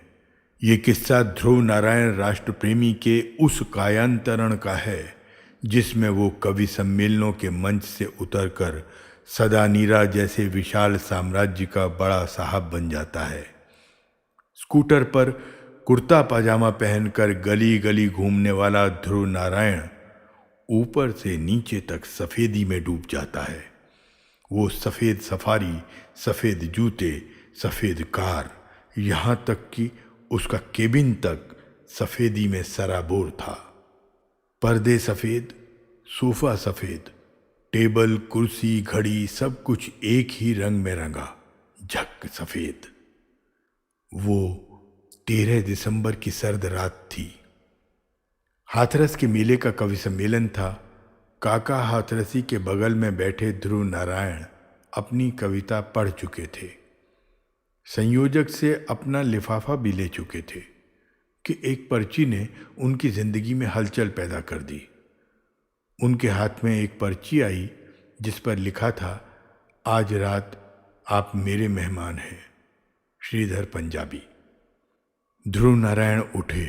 A: ये किस्सा ध्रुव नारायण राष्ट्र प्रेमी के उस कायांतरण का है जिसमें वो कवि सम्मेलनों के मंच से उतरकर सदा नीरा जैसे विशाल साम्राज्य का बड़ा साहब बन जाता है। स्कूटर पर कुर्ता पाजामा पहनकर गली गली घूमने वाला ध्रुव नारायण ऊपर से नीचे तक सफेदी में डूब जाता है। वो सफेद सफारी, सफेद जूते, सफेद कार, यहाँ तक कि उसका केबिन तक सफेदी में सराबोर था। पर्दे सफेद, सोफा सफेद, टेबल, कुर्सी, घड़ी सब कुछ एक ही रंग में रंगा, झक सफेद। वो 13 दिसंबर की सर्द रात थी। हाथरस के मेले का कवि सम्मेलन था। काका हाथरसी के बगल में बैठे ध्रुव नारायण अपनी कविता पढ़ चुके थे। संयोजक से अपना लिफाफा भी ले चुके थे कि एक पर्ची ने उनकी जिंदगी में हलचल पैदा कर दी। उनके हाथ में एक पर्ची आई जिस पर लिखा था, आज रात आप मेरे मेहमान हैं, श्रीधर पंजाबी। ध्रुव नारायण उठे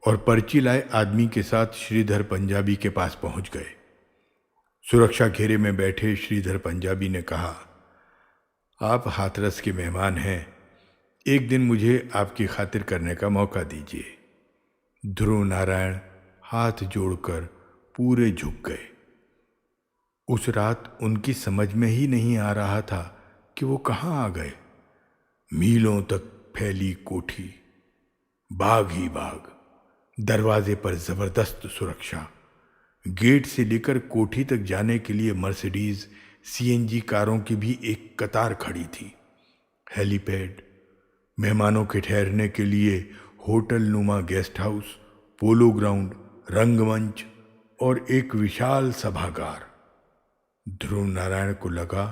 A: और पर्ची लाए आदमी के साथ श्रीधर पंजाबी के पास पहुंच गए। सुरक्षा घेरे में बैठे श्रीधर पंजाबी ने कहा, आप हाथरस के मेहमान हैं, एक दिन मुझे आपकी खातिर करने का मौका दीजिए। ध्रुव नारायण हाथ जोड़कर पूरे झुक गए। उस रात उनकी समझ में ही नहीं आ रहा था कि वो कहाँ आ गए। मीलों तक फैली कोठी, बाग ही बाग, दरवाजे पर जबरदस्त सुरक्षा, गेट से लेकर कोठी तक जाने के लिए मर्सिडीज सीएनजी कारों की भी एक कतार खड़ी थी। हेलीपैड, मेहमानों के ठहरने के लिए होटल नुमा गेस्ट हाउस, पोलो ग्राउंड, रंगमंच और एक विशाल सभागार। ध्रुव नारायण को लगा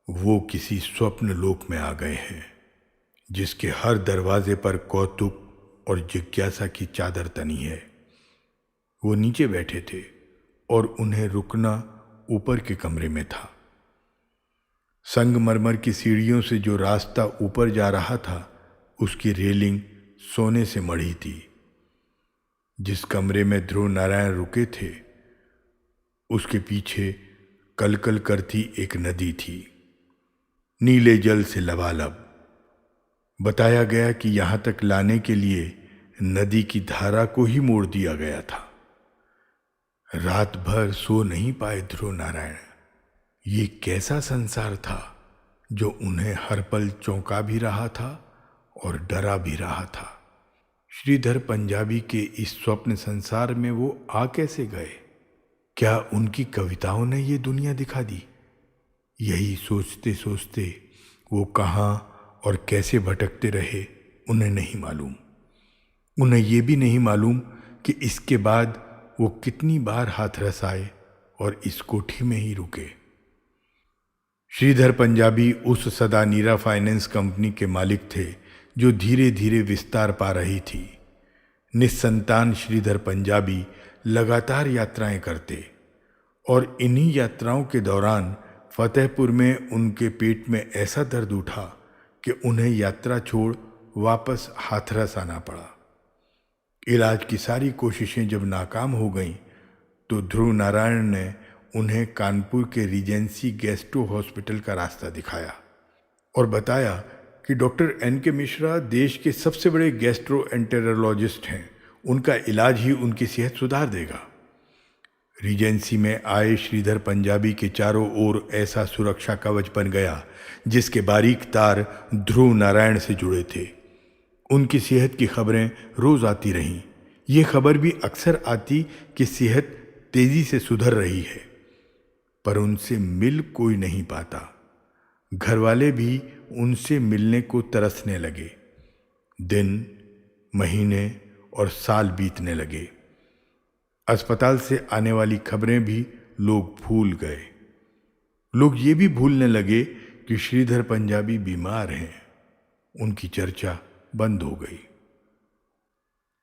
A: वो किसी स्वप्न लोक में आ गए हैं जिसके हर दरवाजे पर कौतुक और जिज्ञासा की चादर तनी है। वो नीचे बैठे थे और उन्हें रुकना ऊपर के कमरे में था। संगमरमर की सीढ़ियों से जो रास्ता ऊपर जा रहा था उसकी रेलिंग सोने से मढ़ी थी। जिस कमरे में ध्रुव नारायण रुके थे उसके पीछे कलकल करती एक नदी थी, नीले जल से लबालब। बताया गया कि यहां तक लाने के लिए नदी की धारा को ही मोड़ दिया गया था। रात भर सो नहीं पाए ध्रुव नारायण। ये कैसा संसार था जो उन्हें हर पल चौंका भी रहा था और डरा भी रहा था। श्रीधर पंजाबी के इस स्वप्न संसार में वो आ कैसे गए? क्या उनकी कविताओं ने ये दुनिया दिखा दी? यही सोचते सोचते वो कहाँ और कैसे भटकते रहे उन्हें नहीं मालूम। उन्हें ये भी नहीं मालूम कि इसके बाद वो कितनी बार हाथरस आए और इस कोठी में ही रुके। श्रीधर पंजाबी उस सदा नीरा फाइनेंस कंपनी के मालिक थे जो धीरे धीरे विस्तार पा रही थी। निस्संतान श्रीधर पंजाबी लगातार यात्राएं करते और इन्हीं यात्राओं के दौरान फतेहपुर में उनके पेट में ऐसा दर्द उठा कि उन्हें यात्रा छोड़ वापस हाथरस आना पड़ा। इलाज की सारी कोशिशें जब नाकाम हो गईं तो ध्रुव नारायण ने उन्हें कानपुर के रीजेंसी गैस्ट्रो हॉस्पिटल का रास्ता दिखाया और बताया कि डॉक्टर N.K. मिश्रा देश के सबसे बड़े गैस्ट्रोएंटेरोलॉजिस्ट हैं, उनका इलाज ही उनकी सेहत सुधार देगा। रीजेंसी में आए श्रीधर पंजाबी के चारों ओर ऐसा सुरक्षा कवच बन गया जिसके बारीक तार ध्रुव नारायण से जुड़े थे। उनकी सेहत की खबरें रोज आती रहीं। ये खबर भी अक्सर आती कि सेहत तेजी से सुधर रही है, पर उनसे मिल कोई नहीं पाता। घरवाले भी उनसे मिलने को तरसने लगे। दिन, महीने और साल बीतने लगे। अस्पताल से आने वाली खबरें भी लोग भूल गए। लोग ये भी भूलने लगे कि श्रीधर पंजाबी बीमार हैं। उनकी चर्चा बंद हो गई।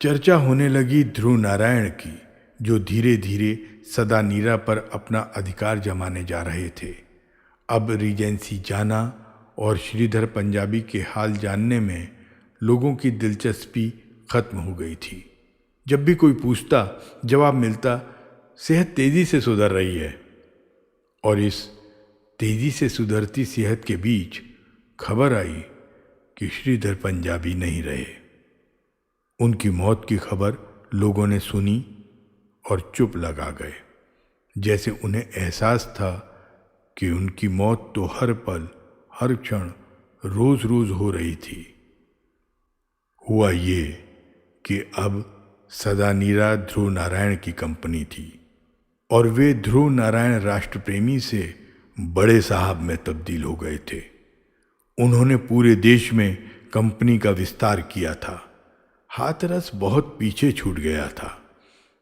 A: चर्चा होने लगी ध्रुव नारायण की, जो धीरे धीरे सदा नीरा पर अपना अधिकार जमाने जा रहे थे। अब रीजेंसी जाना और श्रीधर पंजाबी के हाल जानने में लोगों की दिलचस्पी खत्म हो गई थी। जब भी कोई पूछता, जवाब मिलता, सेहत तेजी से सुधर रही है। और इस तेजी से सुधरती सेहत के बीच खबर आई कि श्रीधर पंजाबी नहीं रहे। उनकी मौत की खबर लोगों ने सुनी और चुप लगा गए, जैसे उन्हें एहसास था कि उनकी मौत तो हर पल, हर क्षण, रोज रोज हो रही थी। हुआ ये कि अब सदा नीरा ध्रुव नारायण की कंपनी थी और वे ध्रुव नारायण राष्ट्रप्रेमी से बड़े साहब में तब्दील हो गए थे। उन्होंने पूरे देश में कंपनी का विस्तार किया था। हाथरस बहुत पीछे छूट गया था।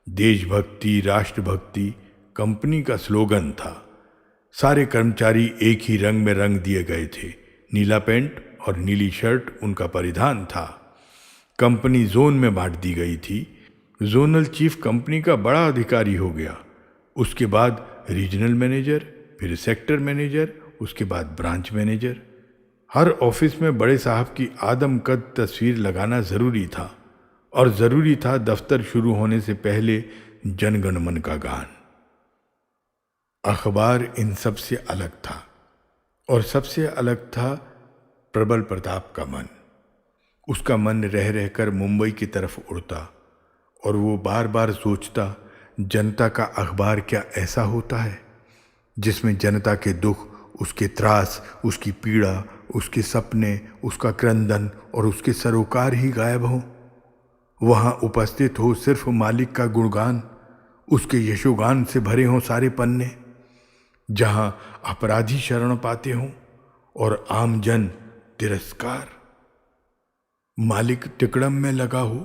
A: देशभक्ति, राष्ट्रभक्ति कंपनी का स्लोगन था। सारे कर्मचारी एक ही रंग में रंग दिए गए थे। नीला पैंट और नीली शर्ट उनका परिधान था। कंपनी जोन में बांट दी गई थी। जोनल चीफ कंपनी का बड़ा अधिकारी हो गया। उसके बाद रीजनल मैनेजर, फिर सेक्टर मैनेजर, उसके बाद ब्रांच मैनेजर। हर ऑफिस में बड़े साहब की आदमकद तस्वीर लगाना ज़रूरी था और ज़रूरी था दफ्तर शुरू होने से पहले जनगण मन का गान। अखबार इन सब से अलग था और सबसे अलग था प्रबल प्रताप का मन। उसका मन रह रहकर मुंबई की तरफ उड़ता और वो बार बार सोचता, जनता का अखबार क्या ऐसा होता है जिसमें जनता के दुख, उसके त्रास, उसकी पीड़ा, उसके सपने, उसका क्रंदन और उसके सरोकार ही गायब हों। वहाँ उपस्थित हो सिर्फ मालिक का गुणगान, उसके यशोगान से भरे हों सारे पन्ने। जहाँ अपराधी शरण पाते हों और आम जन तिरस्कार। मालिक टिकड़म में लगा हो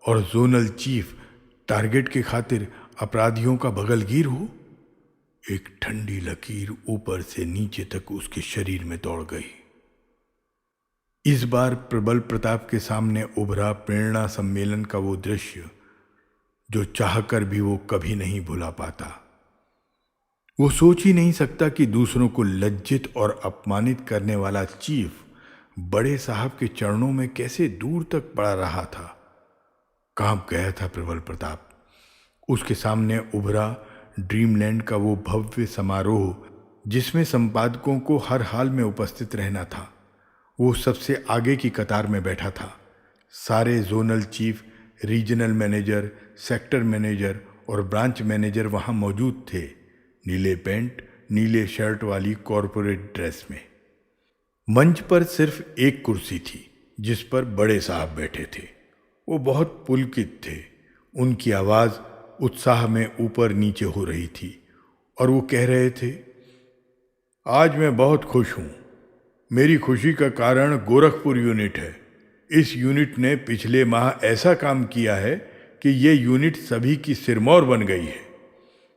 A: और जोनल चीफ टारगेट के खातिर अपराधियों का बगलगीर हो। एक ठंडी लकीर ऊपर से नीचे तक उसके शरीर में दौड़ गई। इस बार प्रबल प्रताप के सामने उभरा प्रेरणा सम्मेलन का वो दृश्य जो चाहकर भी वो कभी नहीं भुला पाता। वो सोच ही नहीं सकता कि दूसरों को लज्जित और अपमानित करने वाला चीफ बड़े साहब के चरणों में कैसे दूर तक पड़ा रहा था। कांप गया था प्रबल प्रताप। उसके सामने उभरा ड्रीमलैंड का वो भव्य समारोह जिसमें संपादकों को हर हाल में उपस्थित रहना था। वो सबसे आगे की कतार में बैठा था। सारे zonal chief, regional manager, sector manager और ब्रांच मैनेजर वहाँ मौजूद थे, नीले पैंट, नीले शर्ट वाली कॉरपोरेट ड्रेस में। मंच पर सिर्फ एक कुर्सी थी जिस पर बड़े साहब बैठे थे। वो बहुत पुलकित थे। उनकी आवाज़ उत्साह में ऊपर नीचे हो रही थी और वो कह रहे थे, आज मैं बहुत खुश हूँ। मेरी खुशी का कारण गोरखपुर यूनिट है। इस यूनिट ने पिछले माह ऐसा काम किया है कि ये यूनिट सभी की सिरमौर बन गई है।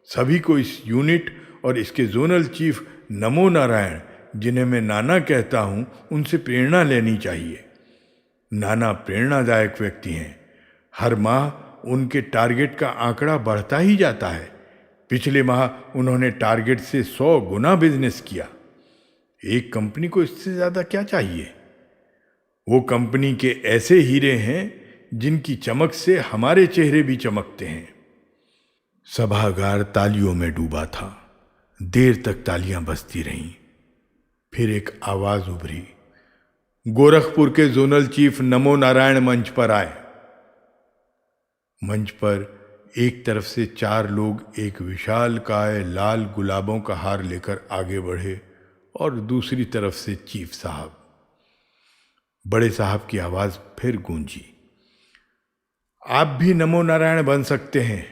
A: सभी को इस यूनिट और इसके जोनल चीफ नमो नारायण, जिन्हें मैं नाना कहता हूँ, उनसे प्रेरणा लेनी चाहिए। नाना प्रेरणादायक व्यक्ति हैं। हर माह उनके टारगेट का आंकड़ा बढ़ता ही जाता है। पिछले माह उन्होंने टारगेट से 100 गुना बिजनेस किया। एक कंपनी को इससे ज़्यादा क्या चाहिए? वो कंपनी के ऐसे हीरे हैं जिनकी चमक से हमारे चेहरे भी चमकते हैं। सभागार तालियों में डूबा था। देर तक तालियां बजती रहीं। फिर एक आवाज उभरी, गोरखपुर के जोनल चीफ नमो नारायण मंच पर आए। मंच पर एक तरफ से 4 लोग एक विशाल काय लाल गुलाबों का हार लेकर आगे बढ़े और दूसरी तरफ से चीफ साहब। बड़े साहब की आवाज फिर गूंजी, आप भी नमो नारायण बन सकते हैं।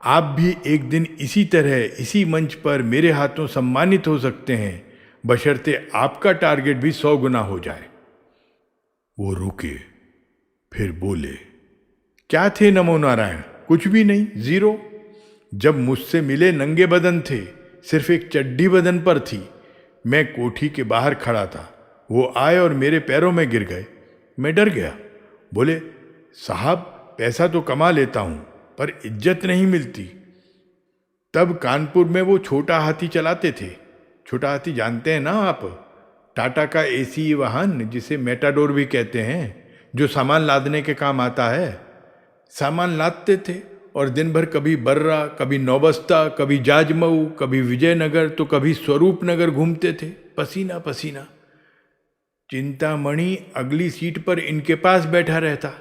A: आप भी एक दिन इसी तरह इसी मंच पर मेरे हाथों सम्मानित हो सकते हैं, बशर्ते आपका टारगेट भी 100 गुना हो जाए। वो रुके, फिर बोले, क्या थे नमो नारायण? कुछ भी नहीं, 0। जब मुझसे मिले नंगे बदन थे, सिर्फ एक चड्डी बदन पर थी। मैं कोठी के बाहर खड़ा था। वो आए और मेरे पैरों में गिर गए। मैं डर गया। बोले, साहब पैसा तो कमा लेता हूं पर इज्जत नहीं मिलती। तब कानपुर में वो छोटा हाथी चलाते थे। छोटा हाथी जानते हैं ना आप? टाटा का एसी वाहन जिसे मेटाडोर भी कहते हैं, जो सामान लादने के काम आता है। सामान लादते थे और दिन भर कभी बर्रा, कभी नौबस्ता, कभी जाजमऊ, कभी विजयनगर तो कभी स्वरूप नगर घूमते थे, पसीना पसीना। चिंतामणि अगली सीट पर इनके पास बैठा रहता।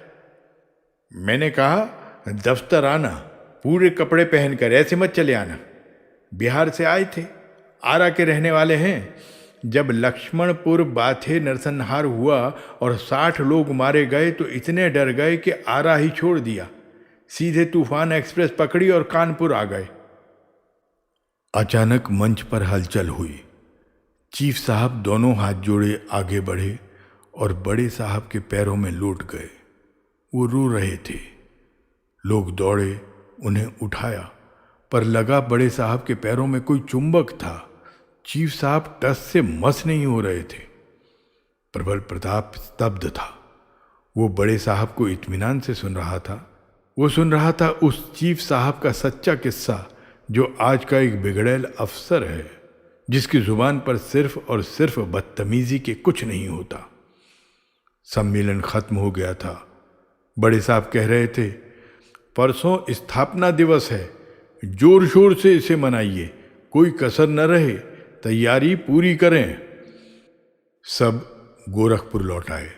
A: मैंने कहा, दफ्तर आना, पूरे कपड़े पहनकर, ऐसे मत चले आना। बिहार से आए थे, आरा के रहने वाले हैं। जब लक्ष्मणपुर बाथे नरसंहार हुआ और 60 लोग मारे गए तो इतने डर गए कि आरा ही छोड़ दिया। सीधे तूफान एक्सप्रेस पकड़ी और कानपुर आ गए। अचानक मंच पर हलचल हुई। चीफ साहब दोनों हाथ जोड़े आगे बढ़े और बड़े साहब के पैरों में लौट गए। वो रो रहे थे। लोग दौड़े, उन्हें उठाया, पर लगा बड़े साहब के पैरों में कोई चुंबक था। चीफ साहब टस से मस नहीं हो रहे थे। प्रबल प्रताप स्तब्ध था। वो बड़े साहब को इत्मीनान से सुन रहा था। वो सुन रहा था उस चीफ साहब का सच्चा किस्सा, जो आज का एक बिगड़ैल अफसर है, जिसकी जुबान पर सिर्फ और सिर्फ बदतमीजी के कुछ नहीं होता। सम्मेलन खत्म हो गया था। बड़े साहब कह रहे थे, परसों स्थापना दिवस है, जोर शोर से इसे मनाइए, कोई कसर न रहे, तैयारी पूरी करें। सब गोरखपुर लौट आए।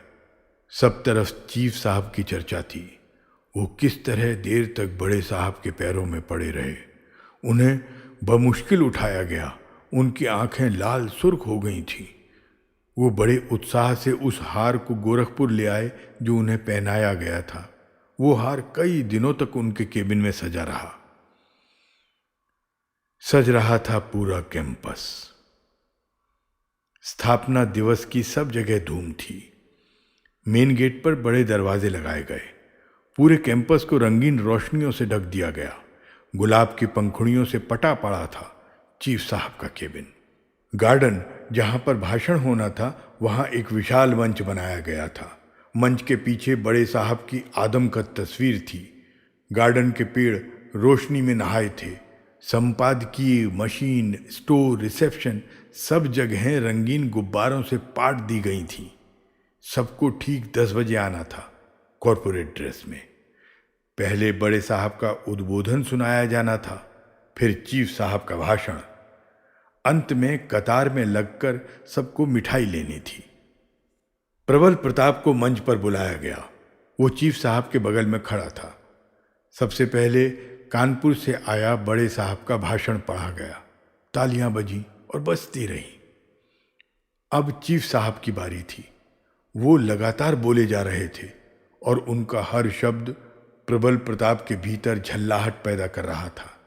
A: सब तरफ चीफ साहब की चर्चा थी। वो किस तरह देर तक बड़े साहब के पैरों में पड़े रहे। उन्हें बमुश्किल उठाया गया। उनकी आंखें लाल सुर्ख हो गई थीं। वो बड़े उत्साह से उस हार को गोरखपुर ले आए जो उन्हें पहनाया गया था। वो हार कई दिनों तक उनके केबिन में सजा रहा। सज रहा था पूरा कैंपस। स्थापना दिवस की सब जगह धूम थी। मेन गेट पर बड़े दरवाजे लगाए गए। पूरे कैंपस को रंगीन रोशनियों से ढक दिया गया। गुलाब की पंखुड़ियों से पटा पड़ा था चीफ साहब का केबिन। गार्डन जहां पर भाषण होना था, वहां एक विशाल मंच बनाया गया था। मंच के पीछे बड़े साहब की आदमकद तस्वीर थी। गार्डन के पेड़ रोशनी में नहाए थे। संपादकीय, मशीन, स्टोर, रिसेप्शन, सब जगहें रंगीन गुब्बारों से पाट दी गई थीं। सबको ठीक 10 बजे आना था, कॉरपोरेट ड्रेस में। पहले बड़े साहब का उद्बोधन सुनाया जाना था, फिर चीफ साहब का भाषण। अंत में कतार में लगकर सबको मिठाई लेनी थी। प्रबल प्रताप को मंच पर बुलाया गया। वो चीफ साहब के बगल में खड़ा था। सबसे पहले कानपुर से आया बड़े साहब का भाषण पढ़ा गया। तालियां बजी और बजती रही। अब चीफ साहब की बारी थी। वो लगातार बोले जा रहे थे और उनका हर शब्द प्रबल प्रताप के भीतर झल्लाहट पैदा कर रहा था।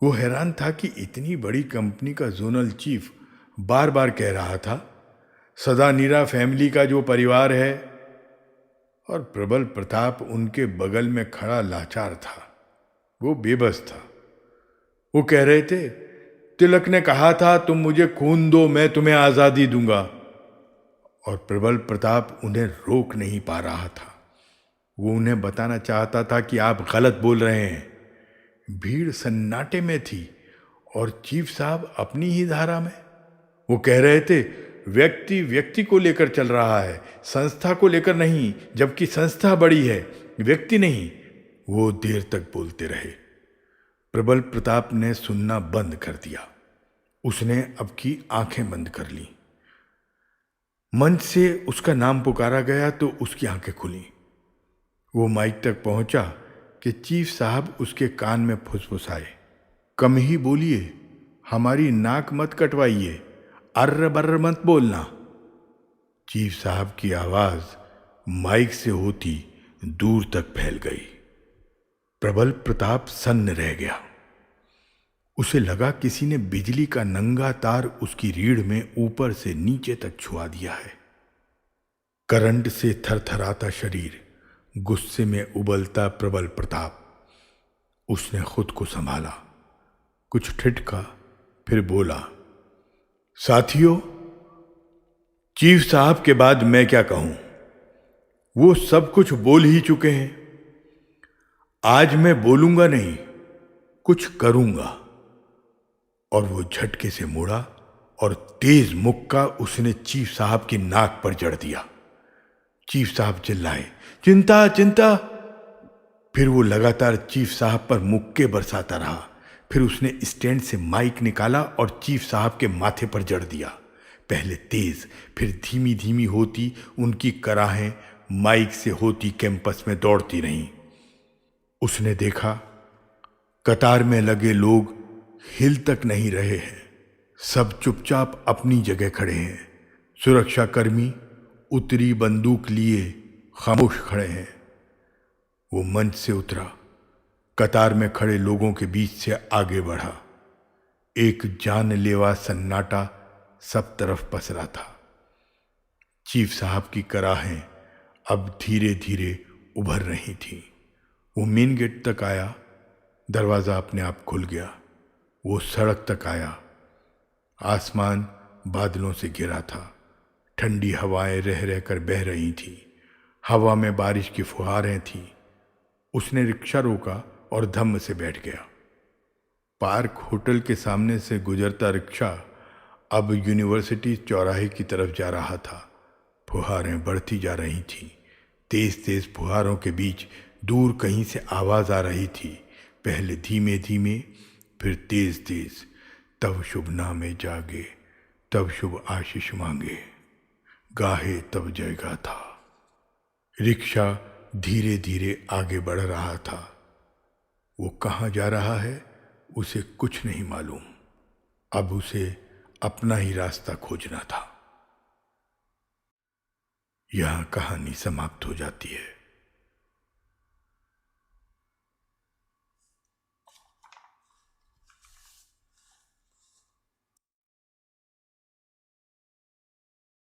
A: वो हैरान था कि इतनी बड़ी कंपनी का जोनल चीफ बार बार कह रहा था, सदा नीरा फैमिली का जो परिवार है, और प्रबल प्रताप उनके बगल में खड़ा लाचार था। वो बेबस था। वो कह रहे थे, तिलक ने कहा था तुम मुझे खून दो, मैं तुम्हें आजादी दूंगा। और प्रबल प्रताप उन्हें रोक नहीं पा रहा था। वो उन्हें बताना चाहता था कि आप गलत बोल रहे हैं। भीड़ सन्नाटे में थी और चीफ साहब अपनी ही धारा में। वो कह रहे थे, व्यक्ति व्यक्ति को लेकर चल रहा है, संस्था को लेकर नहीं, जबकि संस्था बड़ी है, व्यक्ति नहीं। वो देर तक बोलते रहे। प्रबल प्रताप ने सुनना बंद कर दिया। उसने अब की आंखें बंद कर ली। मंच से उसका नाम पुकारा गया तो उसकी आंखें खुली। वो माइक तक पहुंचा कि चीफ साहब उसके कान में फुसफुसाए, कम ही बोलिए, हमारी नाक मत कटवाइए, अर्र बर्र मत बोलना। चीफ साहब की आवाज माइक से होती दूर तक फैल गई। प्रबल प्रताप सन्न रह गया। उसे लगा किसी ने बिजली का नंगा तार उसकी रीढ़ में ऊपर से नीचे तक छुआ दिया है। करंट से थरथराता शरीर, गुस्से में उबलता प्रबल प्रताप। उसने खुद को संभाला, कुछ ठिठका, फिर बोला, साथियों, चीफ साहब के बाद मैं क्या कहूं? वो सब कुछ बोल ही चुके हैं। आज मैं बोलूंगा नहीं, कुछ करूंगा। और वो झटके से मुड़ा और तेज मुक्का उसने चीफ साहब की नाक पर जड़ दिया। चीफ साहब चिल्लाए, चिंता चिंता। फिर वो लगातार चीफ साहब पर मुक्के बरसाता रहा। फिर उसने स्टैंड से माइक निकाला और चीफ साहब के माथे पर जड़ दिया। पहले तेज, फिर धीमी धीमी होती उनकी कराहें माइक से होती कैंपस में दौड़ती रहीं। उसने देखा कतार में लगे लोग हिल तक नहीं रहे हैं। सब चुपचाप अपनी जगह खड़े हैं। सुरक्षाकर्मी उतरी बंदूक लिए खामोश खड़े हैं। वो मंच से उतरा, कतार में खड़े लोगों के बीच से आगे बढ़ा। एक जानलेवा सन्नाटा सब तरफ पसरा था। चीफ साहब की कराहें अब धीरे धीरे उभर रही थीं। वो मेन गेट तक आया, दरवाज़ा अपने आप खुल गया। वो सड़क तक आया। आसमान बादलों से घिरा था। ठंडी हवाएं रह रहकर बह रही थीं। हवा में बारिश की फुहारें थीं। उसने रिक्शा रोका और धम्म से बैठ गया। पार्क होटल के सामने से गुजरता रिक्शा अब यूनिवर्सिटी चौराहे की तरफ जा रहा था। फुहारें बढ़ती जा रही थीं। तेज तेज फुहारों के बीच दूर कहीं से आवाज आ रही थी, पहले धीमे धीमे, फिर तेज तेज। तब शुभ नामे जागे, तब शुभ आशीष मांगे, गाहे तब जय गाथा। रिक्शा धीरे धीरे आगे बढ़ रहा था। वो कहाँ जा रहा है उसे कुछ नहीं मालूम। अब उसे अपना ही रास्ता खोजना था। यहाँ कहानी समाप्त हो जाती है।